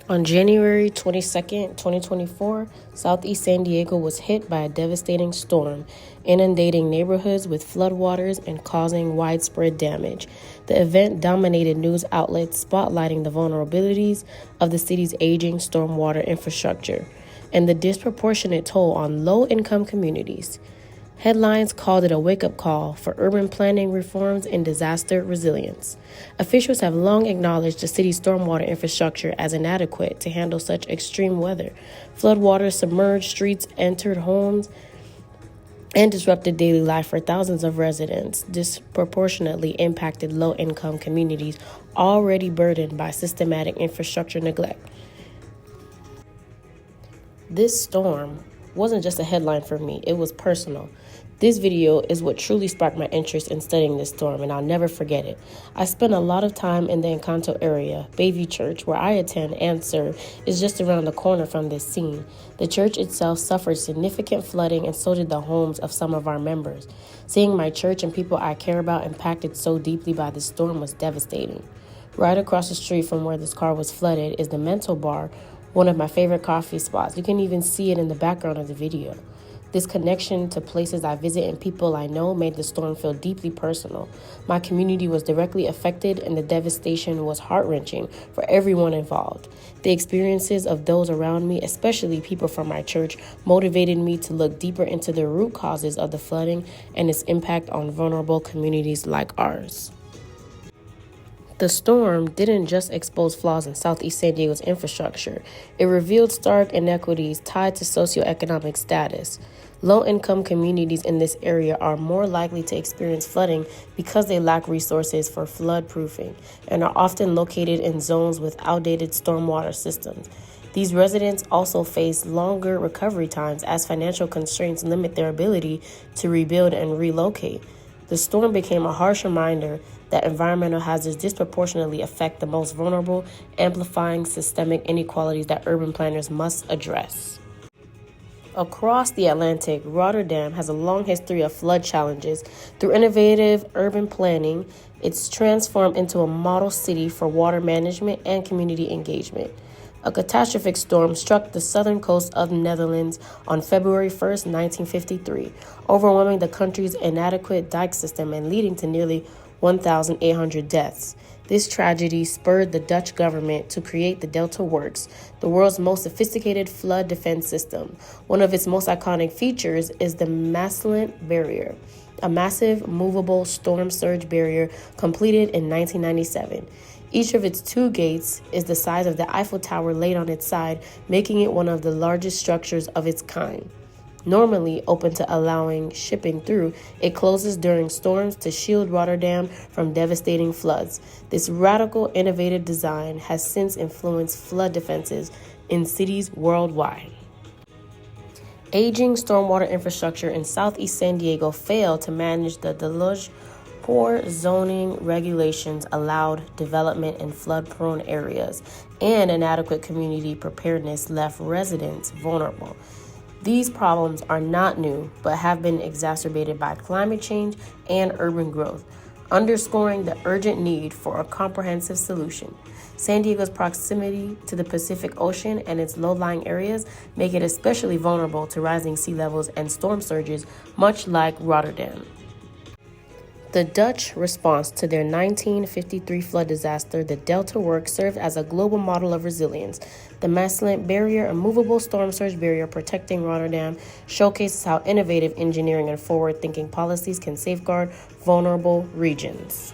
On January 22nd, 2024, southeast San Diego was hit by a devastating storm, inundating neighborhoods with floodwaters and causing widespread damage. The event dominated news outlets, spotlighting the vulnerabilities of the city's aging stormwater infrastructure and the disproportionate toll on low-income communities. Headlines called it a wake-up call for urban planning reforms and disaster resilience. Officials have long acknowledged the city's stormwater infrastructure as inadequate to handle such extreme weather. Floodwaters submerged streets, entered homes, and disrupted daily life for thousands of residents, disproportionately impacted low-income communities already burdened by systematic infrastructure neglect. This storm wasn't just a headline for me, it was personal. This video is what truly sparked my interest in studying this storm, and I'll never forget it. I spent a lot of time in the Encanto area. Bayview Church, where I attend and serve, is just around the corner from this scene. The church itself suffered significant flooding, and so did the homes of some of our members. Seeing my church and people I care about impacted so deeply by the storm was devastating. Right across the street from where this car was flooded is the Mento Bar, one of my favorite coffee spots. You can even see it in the background of the video. This connection to places I visit and people I know made the storm feel deeply personal. My community was directly affected, and the devastation was heart-wrenching for everyone involved. The experiences of those around me, especially people from my church, motivated me to look deeper into the root causes of the flooding and its impact on vulnerable communities like ours. The storm didn't just expose flaws in Southeast San Diego's infrastructure. It revealed stark inequities tied to socioeconomic status. Low-income communities in this area are more likely to experience flooding because they lack resources for flood proofing and are often located in zones with outdated stormwater systems. These residents also face longer recovery times as financial constraints limit their ability to rebuild and relocate. The storm became a harsh reminder that environmental hazards disproportionately affect the most vulnerable, amplifying systemic inequalities that urban planners must address. Across the Atlantic, Rotterdam has a long history of flood challenges. Through innovative urban planning, it's transformed into a model city for water management and community engagement. A catastrophic storm struck the southern coast of the Netherlands on February 1st, 1953, overwhelming the country's inadequate dike system and leading to nearly 1,800 deaths. This tragedy spurred the Dutch government to create the Delta Works, the world's most sophisticated flood defense system. One of its most iconic features is the Maasland Barrier, a massive, movable storm surge barrier completed in 1997. Each of its two gates is the size of the Eiffel Tower laid on its side, making it one of the largest structures of its kind. Normally open to allowing shipping through, it closes during storms to shield Rotterdam from devastating floods. This radical, innovative design has since influenced flood defenses in cities worldwide. Aging stormwater infrastructure in Southeast San Diego failed to manage the deluge. Poor zoning regulations allowed development in flood-prone areas, and inadequate community preparedness left residents vulnerable. These problems are not new, but have been exacerbated by climate change and urban growth, underscoring the urgent need for a comprehensive solution. San Diego's proximity to the Pacific Ocean and its low-lying areas make it especially vulnerable to rising sea levels and storm surges, much like Rotterdam. The Dutch response to their 1953 flood disaster, the Delta Works, served as a global model of resilience. The Maasland Barrier, a movable storm surge barrier protecting Rotterdam, showcases how innovative engineering and forward-thinking policies can safeguard vulnerable regions.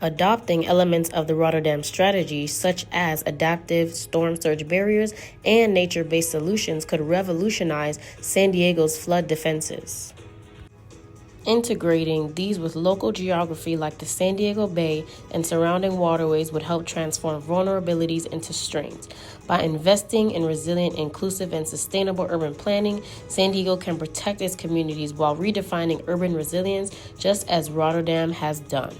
Adopting elements of the Rotterdam strategy, such as adaptive storm surge barriers and nature-based solutions, could revolutionize San Diego's flood defenses. Integrating these with local geography like the San Diego Bay and surrounding waterways would help transform vulnerabilities into strengths. By investing in resilient, inclusive, and sustainable urban planning, San Diego can protect its communities while redefining urban resilience, just as Rotterdam has done.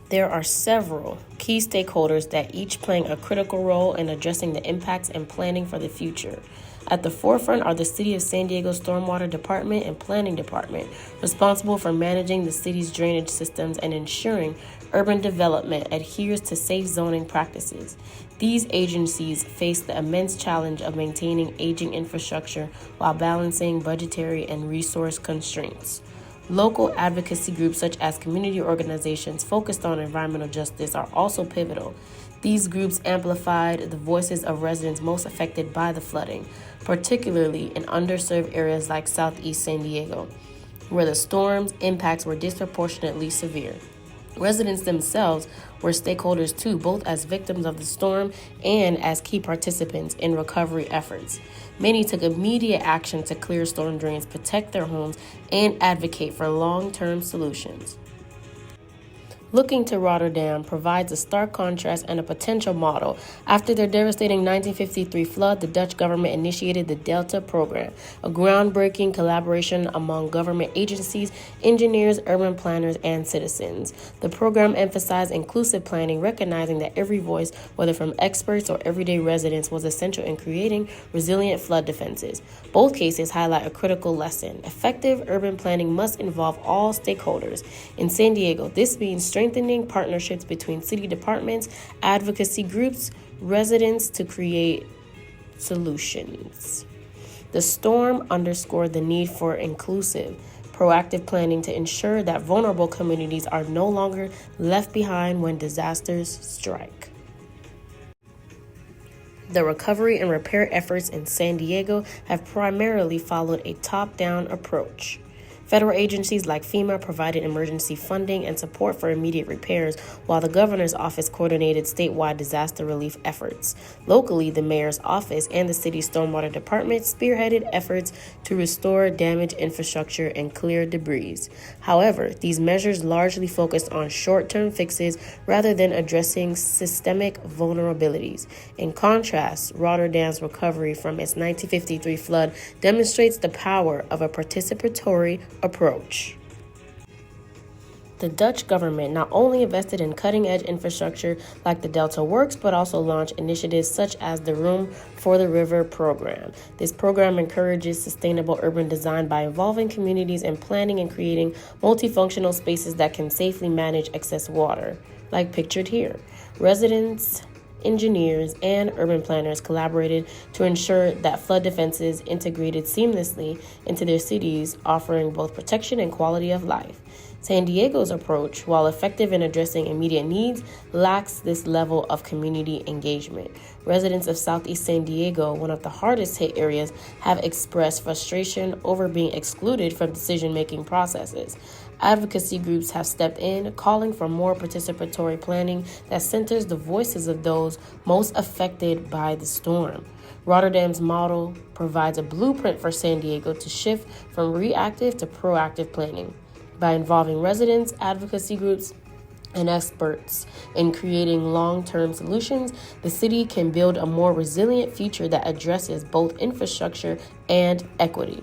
There are several key stakeholders that each playing a critical role in addressing the impacts and planning for the future. At the forefront are the City of San Diego Stormwater Department and Planning Department, responsible for managing the city's drainage systems and ensuring urban development adheres to safe zoning practices. These agencies face the immense challenge of maintaining aging infrastructure while balancing budgetary and resource constraints. Local advocacy groups such as community organizations focused on environmental justice are also pivotal. These groups amplified the voices of residents most affected by the flooding, particularly in underserved areas like Southeast San Diego, where the storm's impacts were disproportionately severe. Residents themselves were stakeholders too, both as victims of the storm and as key participants in recovery efforts. Many took immediate action to clear storm drains, protect their homes, and advocate for long-term solutions. Looking to Rotterdam provides a stark contrast and a potential model. After their devastating 1953 flood, the Dutch government initiated the Delta Program, a groundbreaking collaboration among government agencies, engineers, urban planners, and citizens. The program emphasized inclusive planning, recognizing that every voice, whether from experts or everyday residents, was essential in creating resilient flood defenses. Both cases highlight a critical lesson. Effective urban planning must involve all stakeholders. In San Diego, this means strengthening partnerships between city departments, advocacy groups, residents to create solutions. The storm underscored the need for inclusive, proactive planning to ensure that vulnerable communities are no longer left behind when disasters strike. The recovery and repair efforts in San Diego have primarily followed a top-down approach. Federal agencies like FEMA provided emergency funding and support for immediate repairs, while the governor's office coordinated statewide disaster relief efforts. Locally, the mayor's office and the city's stormwater department spearheaded efforts to restore damaged infrastructure and clear debris. However, these measures largely focused on short-term fixes rather than addressing systemic vulnerabilities. In contrast, Rotterdam's recovery from its 1953 flood demonstrates the power of a participatory approach. The Dutch government not only invested in cutting-edge infrastructure like the Delta Works, but also launched initiatives such as the Room for the River program. This program encourages sustainable urban design by involving communities in planning and creating multifunctional spaces that can safely manage excess water, like pictured here. Residents, engineers, and urban planners collaborated to ensure that flood defenses integrated seamlessly into their cities, offering both protection and quality of life. San Diego's approach, while effective in addressing immediate needs, lacks this level of community engagement. Residents of Southeast San Diego, one of the hardest hit areas, have expressed frustration over being excluded from decision-making processes. Advocacy groups have stepped in, calling for more participatory planning that centers the voices of those most affected by the storm. Rotterdam's model provides a blueprint for San Diego to shift from reactive to proactive planning. By involving residents, advocacy groups, and experts in creating long-term solutions, the city can build a more resilient future that addresses both infrastructure and equity.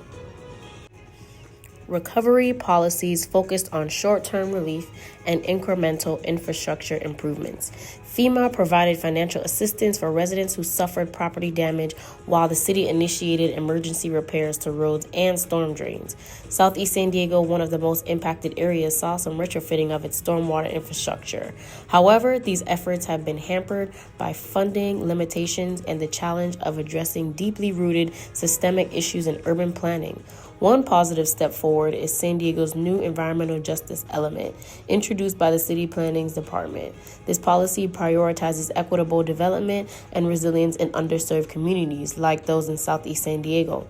Recovery policies focused on short-term relief and incremental infrastructure improvements. FEMA provided financial assistance for residents who suffered property damage, while the city initiated emergency repairs to roads and storm drains. Southeast San Diego, one of the most impacted areas, saw some retrofitting of its stormwater infrastructure. However, these efforts have been hampered by funding limitations and the challenge of addressing deeply rooted systemic issues in urban planning. One positive step forward is San Diego's new environmental justice element, introduced by the City Planning's department. This policy prioritizes equitable development and resilience in underserved communities like those in Southeast San Diego.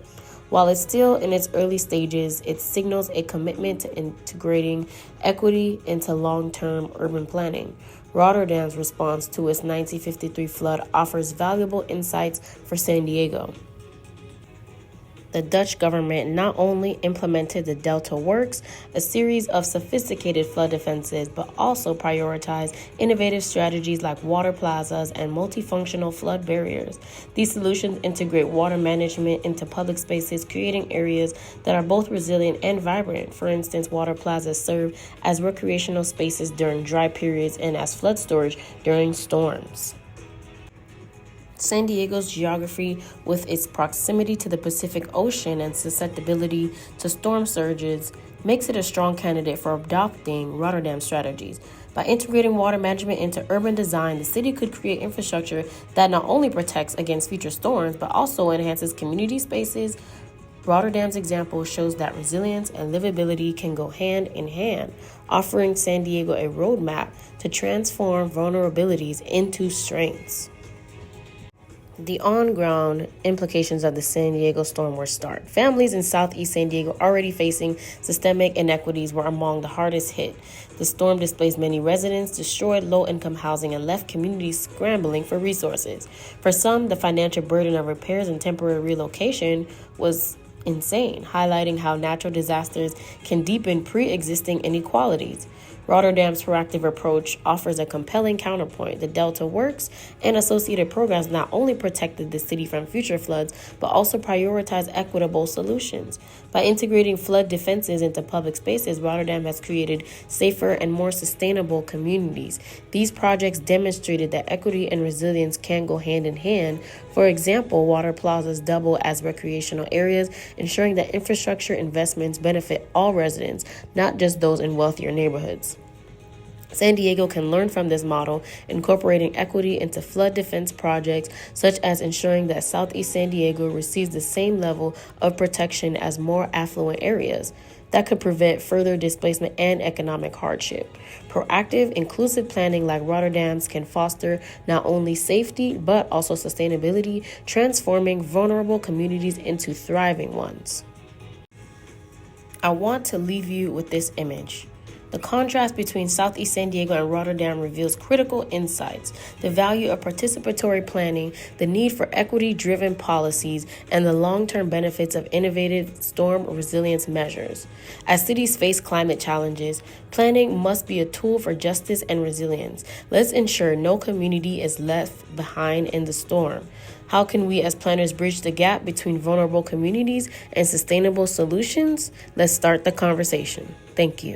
While it's still in its early stages, it signals a commitment to integrating equity into long-term urban planning. Rotterdam's response to its 1953 flood offers valuable insights for San Diego. The Dutch government not only implemented the Delta Works, a series of sophisticated flood defenses, but also prioritized innovative strategies like water plazas and multifunctional flood barriers. These solutions integrate water management into public spaces, creating areas that are both resilient and vibrant. For instance, water plazas serve as recreational spaces during dry periods and as flood storage during storms. San Diego's geography, with its proximity to the Pacific Ocean and susceptibility to storm surges, makes it a strong candidate for adopting Rotterdam strategies. By integrating water management into urban design, the city could create infrastructure that not only protects against future storms, but also enhances community spaces. Rotterdam's example shows that resilience and livability can go hand in hand, offering San Diego a roadmap to transform vulnerabilities into strengths. The on-ground implications of the San Diego storm were stark. Families in Southeast San Diego already facing systemic inequities were among the hardest hit. The storm displaced many residents, destroyed low-income housing, and left communities scrambling for resources. For some, the financial burden of repairs and temporary relocation was insane, highlighting how natural disasters can deepen pre-existing inequalities. Rotterdam's proactive approach offers a compelling counterpoint. The Delta Works and associated programs not only protected the city from future floods, but also prioritized equitable solutions. By integrating flood defenses into public spaces, Rotterdam has created safer and more sustainable communities. These projects demonstrated that equity and resilience can go hand in hand. For example, water plazas double as recreational areas, ensuring that infrastructure investments benefit all residents, not just those in wealthier neighborhoods. San Diego can learn from this model, incorporating equity into flood defense projects, such as ensuring that Southeast San Diego receives the same level of protection as more affluent areas. That could prevent further displacement and economic hardship. Proactive, inclusive planning like Rotterdam's can foster not only safety, but also sustainability, transforming vulnerable communities into thriving ones. I want to leave you with this image. The contrast between Southeast San Diego and Rotterdam reveals critical insights: the value of participatory planning, the need for equity-driven policies, and the long-term benefits of innovative storm resilience measures. As cities face climate challenges, planning must be a tool for justice and resilience. Let's ensure no community is left behind in the storm. How can we as planners bridge the gap between vulnerable communities and sustainable solutions? Let's start the conversation. Thank you.